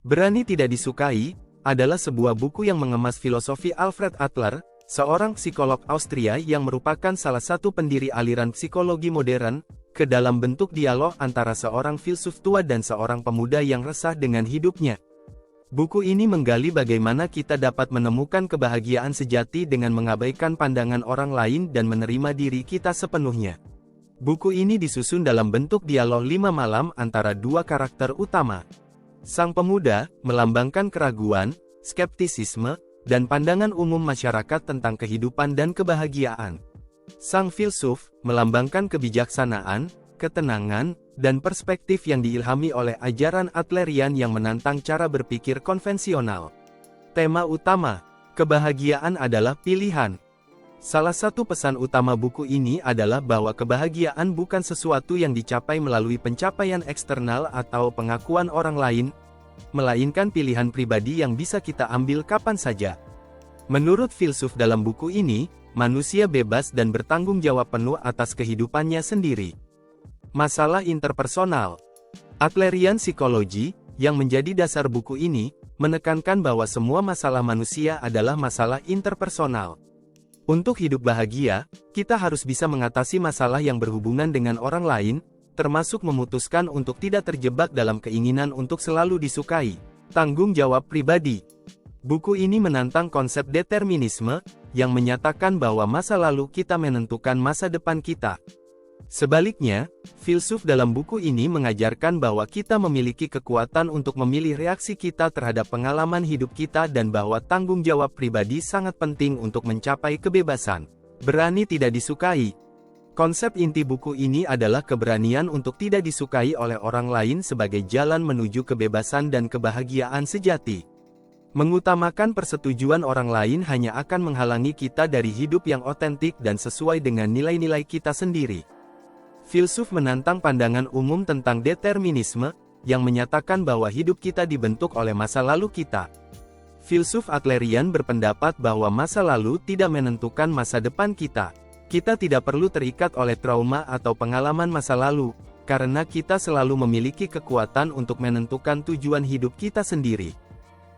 Berani Tidak Disukai adalah sebuah buku yang mengemas filosofi Alfred Adler, seorang psikolog Austria yang merupakan salah satu pendiri aliran psikologi modern, ke dalam bentuk dialog antara seorang filsuf tua dan seorang pemuda yang resah dengan hidupnya. Buku ini menggali bagaimana kita dapat menemukan kebahagiaan sejati dengan mengabaikan pandangan orang lain dan menerima diri kita sepenuhnya. Buku ini disusun dalam bentuk dialog 5 malam antara dua karakter utama. Sang pemuda melambangkan keraguan, skeptisisme, dan pandangan umum masyarakat tentang kehidupan dan kebahagiaan. Sang filsuf melambangkan kebijaksanaan, ketenangan, dan perspektif yang diilhami oleh ajaran Adlerian yang menantang cara berpikir konvensional. Tema utama, kebahagiaan adalah pilihan. Salah satu pesan utama buku ini adalah bahwa kebahagiaan bukan sesuatu yang dicapai melalui pencapaian eksternal atau pengakuan orang lain, melainkan pilihan pribadi yang bisa kita ambil kapan saja. Menurut filsuf dalam buku ini, manusia bebas dan bertanggung jawab penuh atas kehidupannya sendiri. Masalah interpersonal. Adlerian psikologi, yang menjadi dasar buku ini, menekankan bahwa semua masalah manusia adalah masalah interpersonal. Untuk hidup bahagia, kita harus bisa mengatasi masalah yang berhubungan dengan orang lain, termasuk memutuskan untuk tidak terjebak dalam keinginan untuk selalu disukai. Tanggung jawab pribadi. Buku ini menantang konsep determinisme, yang menyatakan bahwa masa lalu kita menentukan masa depan kita. Sebaliknya, filsuf dalam buku ini mengajarkan bahwa kita memiliki kekuatan untuk memilih reaksi kita terhadap pengalaman hidup kita dan bahwa tanggung jawab pribadi sangat penting untuk mencapai kebebasan. Berani Tidak Disukai. Konsep inti buku ini adalah keberanian untuk tidak disukai oleh orang lain sebagai jalan menuju kebebasan dan kebahagiaan sejati. Mengutamakan persetujuan orang lain hanya akan menghalangi kita dari hidup yang otentik dan sesuai dengan nilai-nilai kita sendiri. Filsuf menantang pandangan umum tentang determinisme, yang menyatakan bahwa hidup kita dibentuk oleh masa lalu kita. Filsuf Adlerian berpendapat bahwa masa lalu tidak menentukan masa depan kita. Kita tidak perlu terikat oleh trauma atau pengalaman masa lalu, karena kita selalu memiliki kekuatan untuk menentukan tujuan hidup kita sendiri.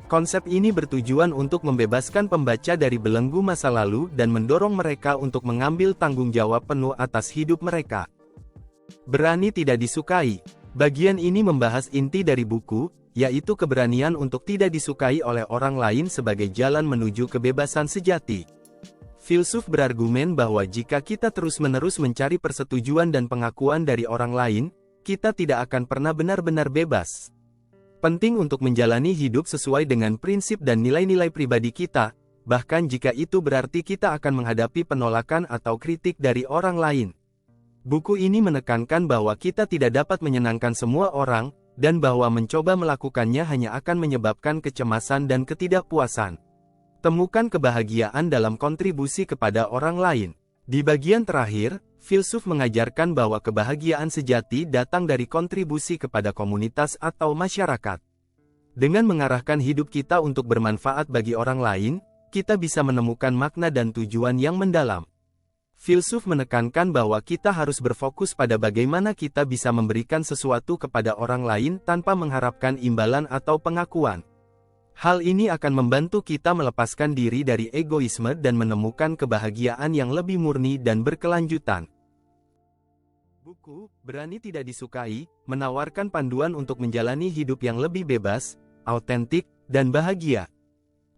Konsep ini bertujuan untuk membebaskan pembaca dari belenggu masa lalu dan mendorong mereka untuk mengambil tanggung jawab penuh atas hidup mereka. Berani Tidak Disukai. Bagian ini membahas inti dari buku, yaitu keberanian untuk tidak disukai oleh orang lain sebagai jalan menuju kebebasan sejati. Filsuf berargumen bahwa jika kita terus-menerus mencari persetujuan dan pengakuan dari orang lain, kita tidak akan pernah benar-benar bebas. Penting untuk menjalani hidup sesuai dengan prinsip dan nilai-nilai pribadi kita, bahkan jika itu berarti kita akan menghadapi penolakan atau kritik dari orang lain. Buku ini menekankan bahwa kita tidak dapat menyenangkan semua orang, dan bahwa mencoba melakukannya hanya akan menyebabkan kecemasan dan ketidakpuasan. Temukan kebahagiaan dalam kontribusi kepada orang lain. Di bagian terakhir, filsuf mengajarkan bahwa kebahagiaan sejati datang dari kontribusi kepada komunitas atau masyarakat. Dengan mengarahkan hidup kita untuk bermanfaat bagi orang lain, kita bisa menemukan makna dan tujuan yang mendalam. Filsuf menekankan bahwa kita harus berfokus pada bagaimana kita bisa memberikan sesuatu kepada orang lain tanpa mengharapkan imbalan atau pengakuan. Hal ini akan membantu kita melepaskan diri dari egoisme dan menemukan kebahagiaan yang lebih murni dan berkelanjutan. Buku Berani Tidak Disukai menawarkan panduan untuk menjalani hidup yang lebih bebas, autentik, dan bahagia.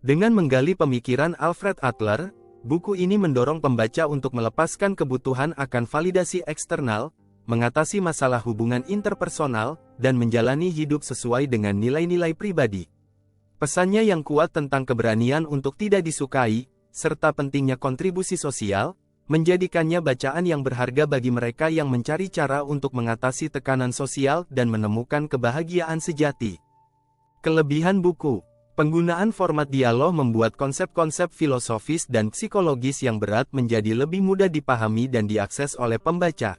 Dengan menggali pemikiran Alfred Adler, buku ini mendorong pembaca untuk melepaskan kebutuhan akan validasi eksternal, mengatasi masalah hubungan interpersonal, dan menjalani hidup sesuai dengan nilai-nilai pribadi. Pesannya yang kuat tentang keberanian untuk tidak disukai, serta pentingnya kontribusi sosial, menjadikannya bacaan yang berharga bagi mereka yang mencari cara untuk mengatasi tekanan sosial dan menemukan kebahagiaan sejati. Kelebihan buku. Penggunaan format dialog membuat konsep-konsep filosofis dan psikologis yang berat menjadi lebih mudah dipahami dan diakses oleh pembaca.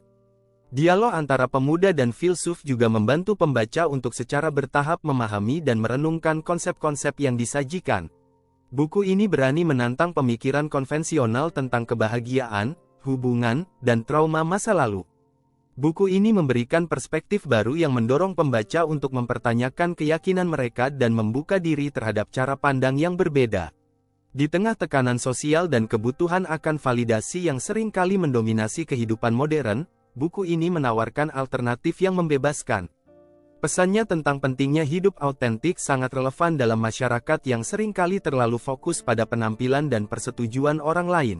Dialog antara pemuda dan filsuf juga membantu pembaca untuk secara bertahap memahami dan merenungkan konsep-konsep yang disajikan. Buku ini berani menantang pemikiran konvensional tentang kebahagiaan, hubungan, dan trauma masa lalu. Buku ini memberikan perspektif baru yang mendorong pembaca untuk mempertanyakan keyakinan mereka dan membuka diri terhadap cara pandang yang berbeda. Di tengah tekanan sosial dan kebutuhan akan validasi yang sering kali mendominasi kehidupan modern, buku ini menawarkan alternatif yang membebaskan. Pesannya tentang pentingnya hidup autentik sangat relevan dalam masyarakat yang sering kali terlalu fokus pada penampilan dan persetujuan orang lain.